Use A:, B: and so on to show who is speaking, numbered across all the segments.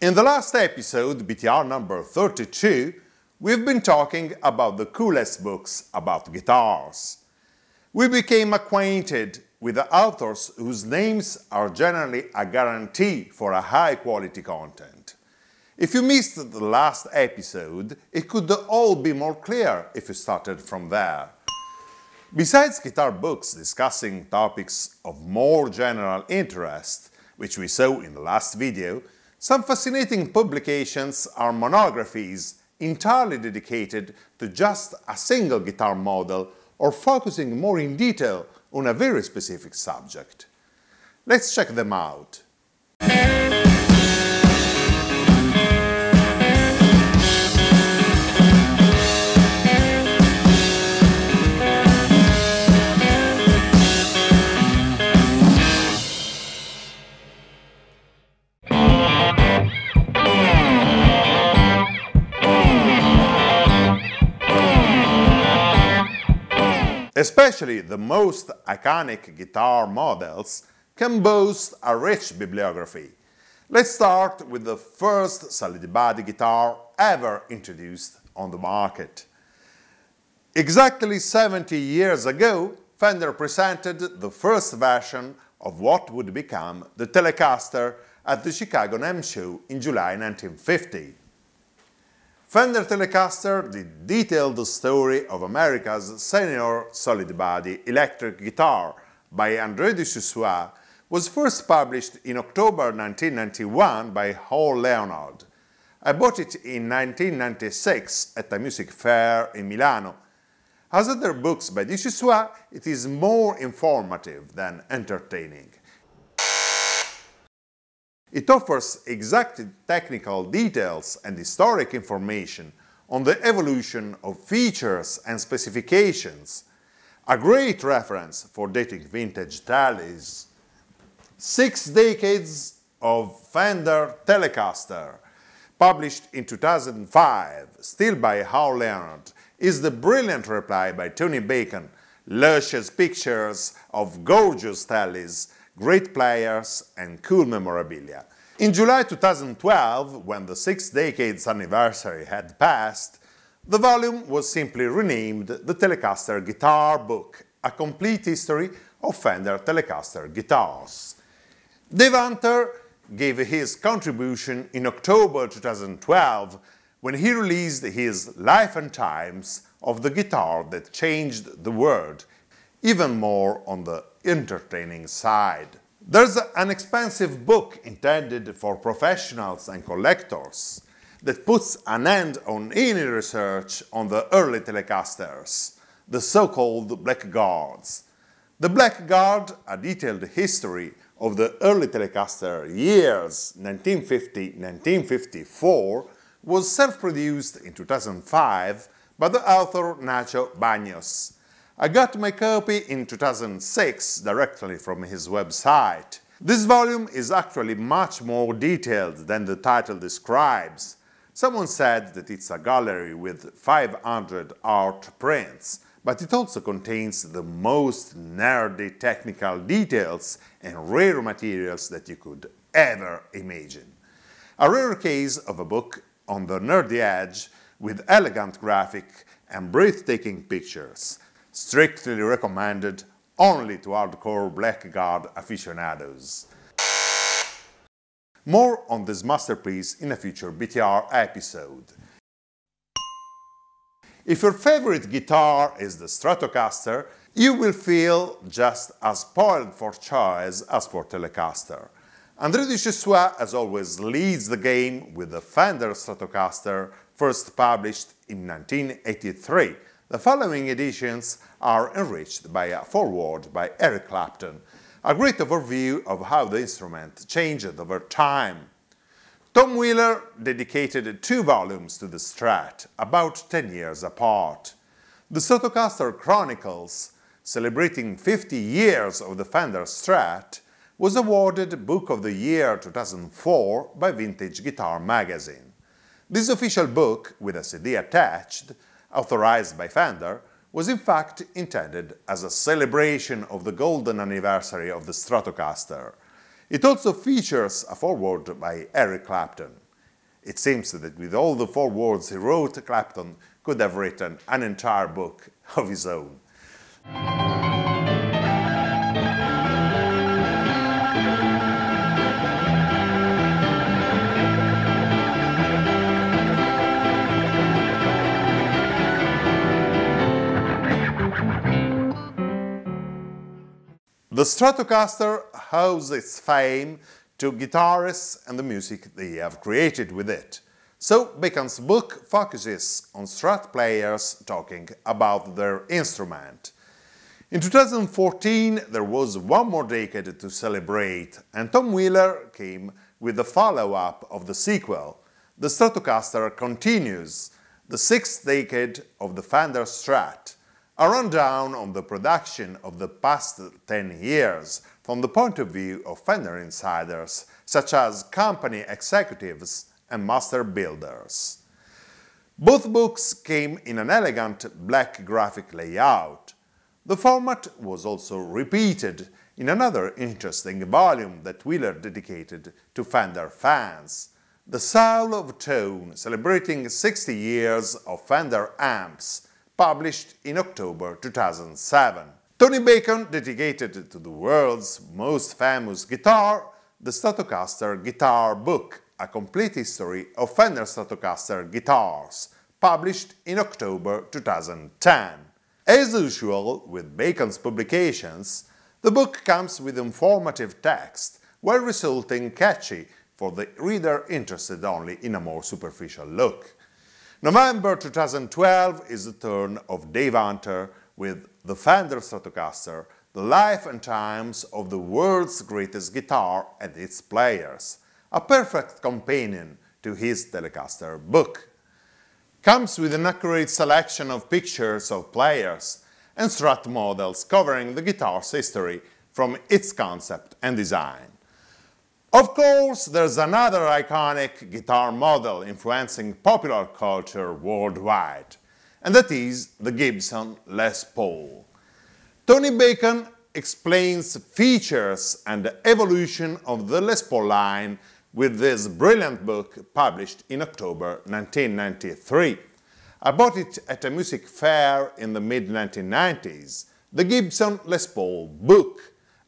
A: In the last episode, BTR number 32, we've been talking about the coolest books about guitars. We became acquainted with the authors whose names are generally a guarantee for a high-quality content. If you missed the last episode, it could all be more clear if you started from there. Besides guitar books discussing topics of more general interest, which we saw in the last video, some fascinating publications are monographies entirely dedicated to just a single guitar model or focusing more in detail on a very specific subject. Let's check them out. Especially the most iconic guitar models can boast a rich bibliography. Let's start with the first solid body guitar ever introduced on the market. Exactly 70 years ago, Fender presented the first version of what would become the Telecaster at the Chicago NAMM show in July 1950. Fender Telecaster, the detailed story of America's senior solid-body electric guitar by André de Chussois, was first published in October 1991 by Hall Leonard. I bought it in 1996 at a music fair in Milano. As other books by de Chussois, it is more informative than entertaining. It offers exact technical details and historic information on the evolution of features and specifications, a great reference for dating vintage Teles. 6 Decades of Fender Telecaster, published in 2005, still by Hall Leonard, is the brilliant reply by Tony Bacon, luscious pictures of gorgeous Teles, great players and cool memorabilia. In July 2012, when the 6 Decades anniversary had passed, the volume was simply renamed the Telecaster Guitar Book, a complete history of Fender Telecaster guitars. Dave Hunter gave his contribution in October 2012 when he released his Life and Times of the Guitar That Changed the World, even more on the entertaining side. There's an expensive book intended for professionals and collectors that puts an end on any research on the early Telecasters, the so-called Blackguards. The Blackguard, a detailed history of the early Telecaster years 1950-1954, was self-produced in 2005 by the author Nacho Baños. I got my copy in 2006 directly from his website. This volume is actually much more detailed than the title describes. Someone said that it's a gallery with 500 art prints, but it also contains the most nerdy technical details and rare materials that you could ever imagine. A rare case of a book on the nerdy edge with elegant graphic and breathtaking pictures. Strictly recommended only to hardcore Blackguard aficionados. More on this masterpiece in a future BTR episode. If your favorite guitar is the Stratocaster, you will feel just as spoiled for choice as for Telecaster. André de Chussois, as always, leads the game with the Fender Stratocaster, first published in 1983. The following editions are enriched by a foreword by Eric Clapton, a great overview of how the instrument changed over time. Tom Wheeler dedicated 2 volumes to the Strat, about 10 years apart. The Stratocaster Chronicles, celebrating 50 years of the Fender Strat, was awarded Book of the Year 2004 by Vintage Guitar magazine. This official book, with a CD attached, authorized by Fender, was in fact intended as a celebration of the golden anniversary of the Stratocaster. It also features a foreword by Eric Clapton. It seems that with all the 4 words he wrote, Clapton could have written an entire book of his own. The Stratocaster owes its fame to guitarists and the music they have created with it. So Bacon's book focuses on Strat players talking about their instrument. In 2014 there was one more decade to celebrate, and Tom Wheeler came with the follow-up of the sequel. The Stratocaster continues, the 6th decade of the Fender Strat, a rundown on the production of the past 10 years from the point of view of Fender insiders, such as company executives and master builders. Both books came in an elegant black graphic layout. The format was also repeated in another interesting volume that Wheeler dedicated to Fender fans, The Soul of Tone, celebrating 60 years of Fender amps, published in October 2007. Tony Bacon dedicated to the world's most famous guitar the Stratocaster Guitar Book, a complete history of Fender Stratocaster guitars, published in October 2010. As usual with Bacon's publications, the book comes with informative text, well resulting catchy for the reader interested only in a more superficial look. November 2012 is the turn of Dave Hunter with the Fender Stratocaster, the life and times of the world's greatest guitar and its players, a perfect companion to his Telecaster book. Comes with an accurate selection of pictures of players and Strat models covering the guitar's history from its concept and design. Of course, there's another iconic guitar model influencing popular culture worldwide, and that is the Gibson Les Paul. Tony Bacon explains features and the evolution of the Les Paul line with this brilliant book published in October 1993. I bought it at a music fair in the mid-1990s, the Gibson Les Paul Book,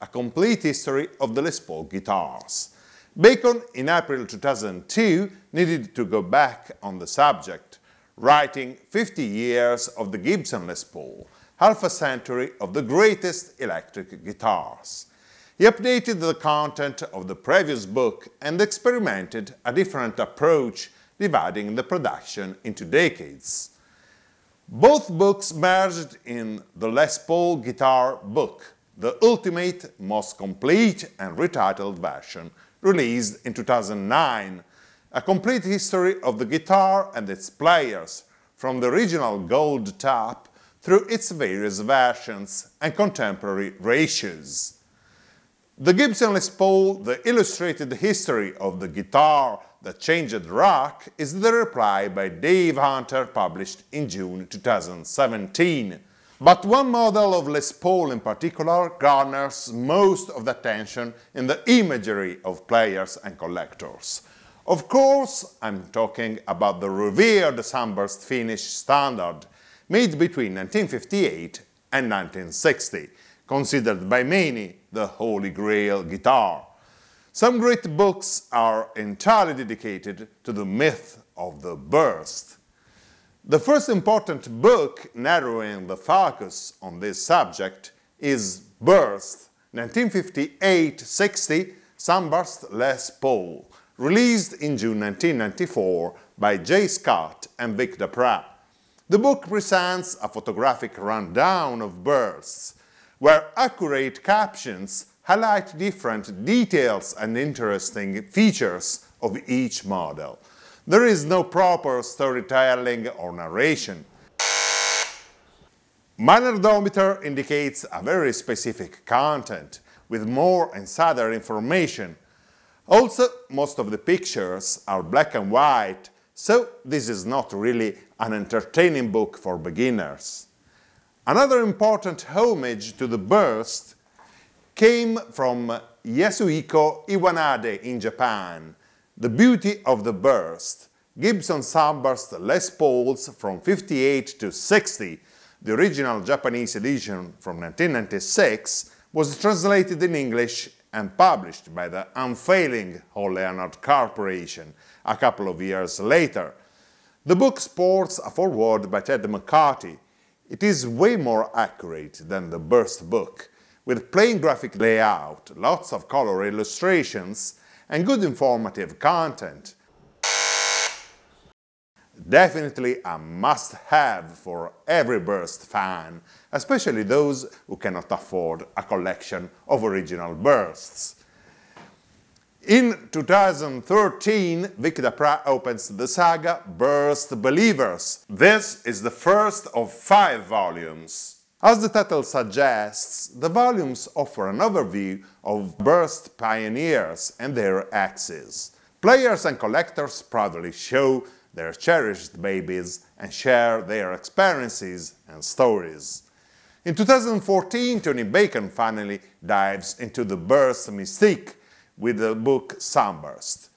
A: a complete history of the Les Paul guitars. Bacon, in April 2002, needed to go back on the subject, writing 50 years of the Gibson Les Paul, half a century of the greatest electric guitars. He updated the content of the previous book and experimented a different approach, dividing the production into decades. Both books merged in the Les Paul Guitar Book, the ultimate, most complete and retitled version, released in 2009, a complete history of the guitar and its players, from the original gold top through its various versions and contemporary reissues. The Gibson Les Paul, the illustrated history of the guitar that changed rock, is the reply by Dave Hunter, published in June 2017. But one model of Les Paul in particular garners most of the attention in the imagery of players and collectors. Of course, I'm talking about the revered Sunburst finish standard, made between 1958 and 1960, considered by many the Holy Grail guitar. Some great books are entirely dedicated to the myth of the burst. The first important book narrowing the focus on this subject is Burst, 1958-60, Sunburst Les Paul, released in June 1994 by Jay Scott and Vic Daprat. The book presents a photographic rundown of bursts, where accurate captions highlight different details and interesting features of each model. There is no proper storytelling or narration. Manerometer indicates a very specific content, with more insider information. Also, most of the pictures are black and white, so this is not really an entertaining book for beginners. Another important homage to the burst came from Yasuhiko Iwanade in Japan, The Beauty of the Burst, Gibson Sunburst Les Pauls from 58 to 60, the original Japanese edition from 1996, was translated in English and published by the unfailing Hall Leonard Corporation a couple of years later. The book sports a foreword by Ted McCarthy. It is way more accurate than the Burst book, with plain graphic layout, lots of color illustrations, and good informative content. Definitely a must-have for every Burst fan, especially those who cannot afford a collection of original Bursts. In 2013, Vic Daprat opens the saga Burst Believers. This is the first of 5 volumes. As the title suggests, the volumes offer an overview of Burst pioneers and their axes. Players and collectors proudly show their cherished babies and share their experiences and stories. In 2014, Tony Bacon finally dives into the Burst mystique with the book Sunburst.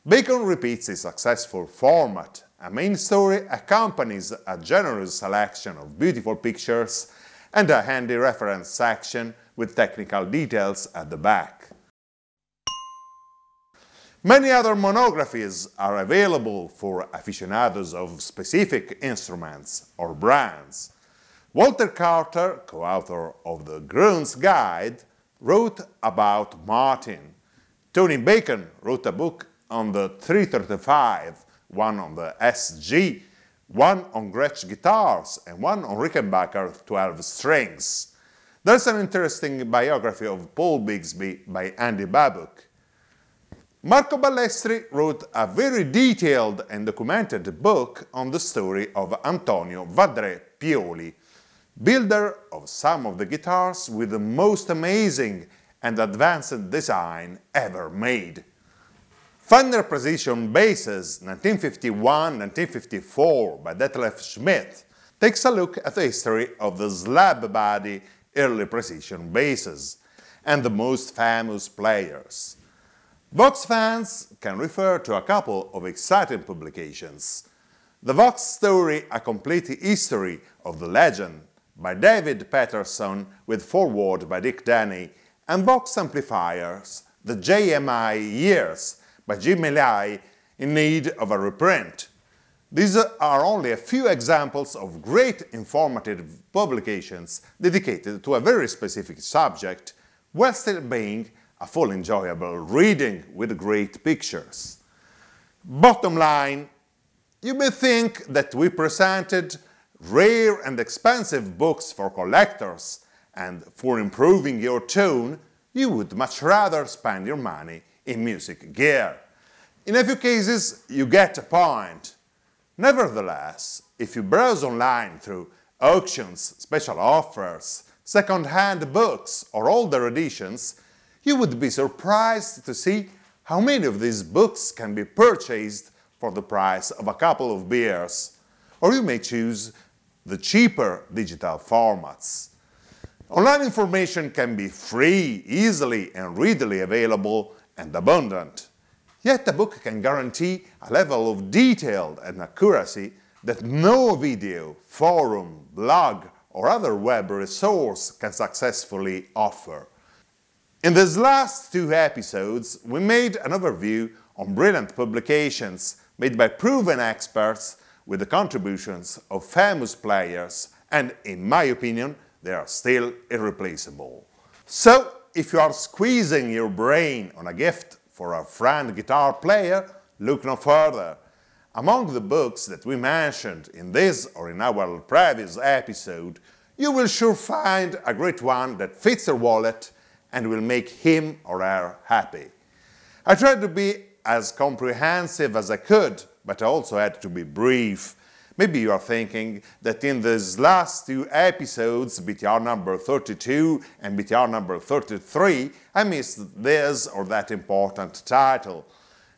A: Bacon repeats his successful format. A main story accompanies a generous selection of beautiful pictures and a handy reference section with technical details at the back. Many other monographies are available for aficionados of specific instruments or brands. Walter Carter, co-author of the Groen's Guide, wrote about Martin. Tony Bacon wrote a book on the 335, one on the SG, one on Gretsch guitars, and one on Rickenbacker 12 strings. There's an interesting biography of Paul Bigsby by Andy Babuk. Marco Ballestri wrote a very detailed and documented book on the story of Antonio Vadré Pioli, builder of some of the guitars with the most amazing and advanced design ever made. Fender Precision Basses 1951-1954 by Detlef Schmidt takes a look at the history of the slab body early precision basses and the most famous players. Vox fans can refer to a couple of exciting publications. The Vox Story, A Complete History of the Legend by David Patterson with foreword by Dick Denny, and Vox Amplifiers, The JMI Years by Jim Millay, in need of a reprint. These are only a few examples of great informative publications dedicated to a very specific subject, while still being a full enjoyable reading with great pictures. Bottom line, you may think that we presented rare and expensive books for collectors, and for improving your tone, you would much rather spend your money in music gear. In a few cases, you get a point. Nevertheless, if you browse online through auctions, special offers, second-hand books or older editions, you would be surprised to see how many of these books can be purchased for the price of a couple of beers, or you may choose the cheaper digital formats. Online information can be free, easily and readily available and abundant. Yet a book can guarantee a level of detail and accuracy that no video, forum, blog or other web resource can successfully offer. In these last 2 episodes, we made an overview on brilliant publications made by proven experts with the contributions of famous players, and in my opinion, they are still irreplaceable. So, if you are squeezing your brain on a gift for a friend guitar player, look no further. Among the books that we mentioned in this or in our previous episode, you will sure find a great one that fits your wallet and will make him or her happy. I tried to be as comprehensive as I could, but I also had to be brief. Maybe you are thinking that in these last 2 episodes, BTR number 32 and BTR number 33, I missed this or that important title.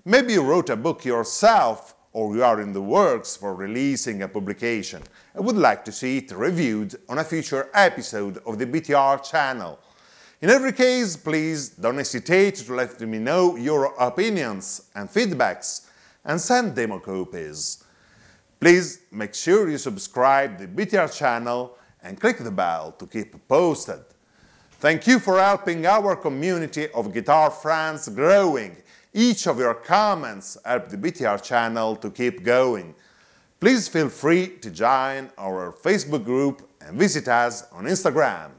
A: Maybe you wrote a book yourself, or you are in the works for releasing a publication and would like to see it reviewed on a future episode of the BTR channel. In every case, please don't hesitate to let me know your opinions and feedbacks and send demo copies. Please make sure you subscribe to the BTR channel and click the bell to keep posted. Thank you for helping our community of guitar fans growing. Each of your comments help the BTR channel to keep going. Please feel free to join our Facebook group and visit us on Instagram.